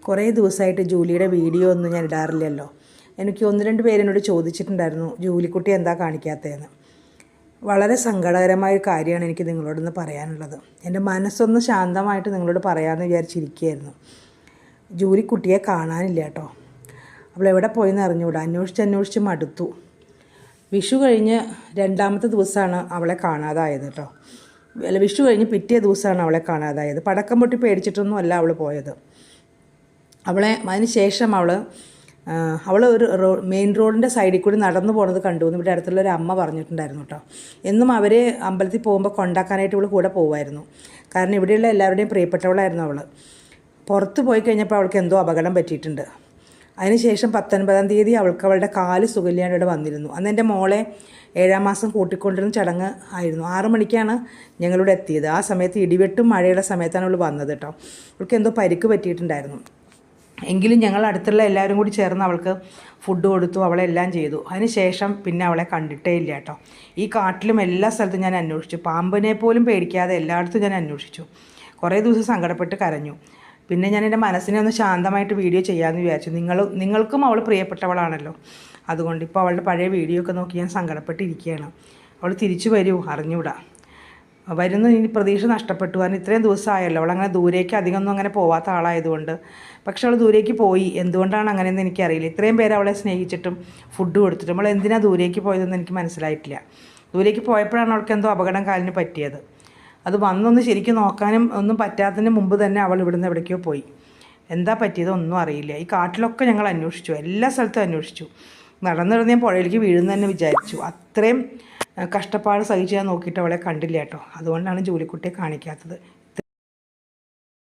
കുറേ ദിവസമായിട്ട് ജൂലിയുടെ വീഡിയോ ഒന്നും ഞാൻ ഇടാറില്ലല്ലോ. എനിക്ക് 1-2 പേരെന്നോട് ചോദിച്ചിട്ടുണ്ടായിരുന്നു ജൂലിക്കുട്ടി എന്താ കാണിക്കാത്തതെന്ന്. വളരെ സങ്കടകരമായ കാര്യമാണ് എനിക്ക് നിങ്ങളോടൊന്ന് പറയാനുള്ളത്. എൻ്റെ മനസ്സൊന്ന് ശാന്തമായിട്ട് നിങ്ങളോട് പറയാമെന്ന് വിചാരിച്ചിരിക്കുകയായിരുന്നു. ജൂലിക്കുട്ടിയെ കാണാനില്ല കേട്ടോ. അവൾ എവിടെ പോയെന്ന് അറിഞ്ഞുകൂടാ. അന്വേഷിച്ച് മടുത്തു. വിഷു കഴിഞ്ഞ് 2ാമത്തെ ദിവസമാണ് അവളെ കാണാതായത് കേട്ടോ. വിഷു കഴിഞ്ഞ് പിറ്റേ ദിവസമാണ് അവളെ കാണാതായത്. പടക്കം പൊട്ടി പേടിച്ചിട്ടൊന്നും അല്ല അവൾ പോയത്. അതിന് ശേഷം അവൾ ഒരു മെയിൻ റോഡിൻ്റെ സൈഡിൽ കൂടി നടന്നു പോകുന്നത് കണ്ടു എന്ന് ഇവിടെ അടുത്തുള്ളൊരു അമ്മ പറഞ്ഞിട്ടുണ്ടായിരുന്നു കേട്ടോ. എന്നും അവർ അമ്പലത്തിൽ പോകുമ്പോൾ കൊണ്ടാക്കാനായിട്ട് ഇവൾ കൂടെ പോകുമായിരുന്നു. കാരണം ഇവിടെയുള്ള എല്ലാവരുടെയും പ്രിയപ്പെട്ടവളായിരുന്നു അവൾ. പുറത്ത് പോയി കഴിഞ്ഞപ്പോൾ അവൾക്ക് എന്തോ അപകടം പറ്റിയിട്ടുണ്ട്. അതിനുശേഷം 19-ാം തീയതി അവളുടെ കാല് സുഖമില്ലാണ്ട് ഇവിടെ വന്നിരുന്നു. അന്ന് എൻ്റെ മോളെ 7-ാം മാസം കൂട്ടിക്കൊണ്ടിരുന്ന ചടങ്ങ് ആയിരുന്നു. 6 മണിക്കാണ് ഞങ്ങളിവിടെ എത്തിയത്. ആ സമയത്ത് ഇടിവെട്ടും മഴയുള്ള സമയത്താണ് അവൾ വന്നത് കേട്ടോ. അവൾക്ക് എന്തോ പരിക്ക് പറ്റിയിട്ടുണ്ടായിരുന്നു. എങ്കിലും ഞങ്ങൾ അടുത്തുള്ള എല്ലാവരും കൂടി ചേർന്ന് അവൾക്ക് ഫുഡ് കൊടുത്തു, അവളെല്ലാം ചെയ്തു. അതിനുശേഷം പിന്നെ അവളെ കണ്ടിട്ടേ ഇല്ല കേട്ടോ. ഈ കാട്ടിലും എല്ലാ സ്ഥലത്തും ഞാൻ അന്വേഷിച്ചു. പാമ്പിനെ പോലും പേടിക്കാതെ എല്ലായിടത്തും ഞാൻ അന്വേഷിച്ചു. കുറേ ദിവസം സങ്കടപ്പെട്ട് കരഞ്ഞു. പിന്നെ ഞാൻ എൻ്റെ മനസ്സിനെ ഒന്ന് ശാന്തമായിട്ട് വീഡിയോ ചെയ്യാമെന്ന് വിചാരിച്ചു. നിങ്ങൾക്കും അവൾ പ്രിയപ്പെട്ടവളാണല്ലോ. അതുകൊണ്ട് ഇപ്പോൾ അവളുടെ പഴയ വീഡിയോ ഒക്കെ നോക്കി ഞാൻ സങ്കടപ്പെട്ടിരിക്കുകയാണ്. അവൾ തിരിച്ചു വരൂ അറിഞ്ഞൂടാ. വരുന്ന ഇനി പ്രതീക്ഷ നഷ്ടപ്പെട്ടു. കാരണം ഇത്രയും ദിവസമായല്ലോ. അവളങ്ങനെ ദൂരേക്ക് അധികമൊന്നും അങ്ങനെ പോവാത്ത ആളായതുകൊണ്ട്. പക്ഷെ അവൾ ദൂരേക്ക് പോയി. എന്തുകൊണ്ടാണ് അങ്ങനെയെന്ന് എനിക്കറിയില്ല. ഇത്രയും പേര് അവളെ സ്നേഹിച്ചിട്ടും ഫുഡ് കൊടുത്തിട്ടും അവൾ എന്തിനാണ് ദൂരേക്ക് പോയതെന്ന് എനിക്ക് മനസ്സിലായിട്ടില്ല. ദൂരേക്ക് പോയപ്പോഴാണ് അവൾക്ക് എന്തോ അപകടം കാലിന് പറ്റിയത്. അത് വന്നൊന്ന് ശരിക്കും നോക്കാനും ഒന്നും പറ്റാത്തതിന് മുമ്പ് തന്നെ അവൾ ഇവിടുന്ന് എവിടേക്കോ പോയി. എന്താ പറ്റിയത് ഒന്നും അറിയില്ല. ഈ കാട്ടിലൊക്കെ ഞങ്ങൾ അന്വേഷിച്ചു, എല്ലാ സ്ഥലത്തും അന്വേഷിച്ചു. നടന്നിരുന്ന് ഞാൻ പുഴയിലേക്ക് വീഴുന്നു തന്നെ വിചാരിച്ചു. അത്രയും കഷ്ടപ്പാട് സഹിച്ച് ഞാൻ നോക്കിയിട്ട് അവളെ കണ്ടില്ല കേട്ടോ. അതുകൊണ്ടാണ് ജൂലിക്കുട്ടിയെ കാണിക്കാത്തത്.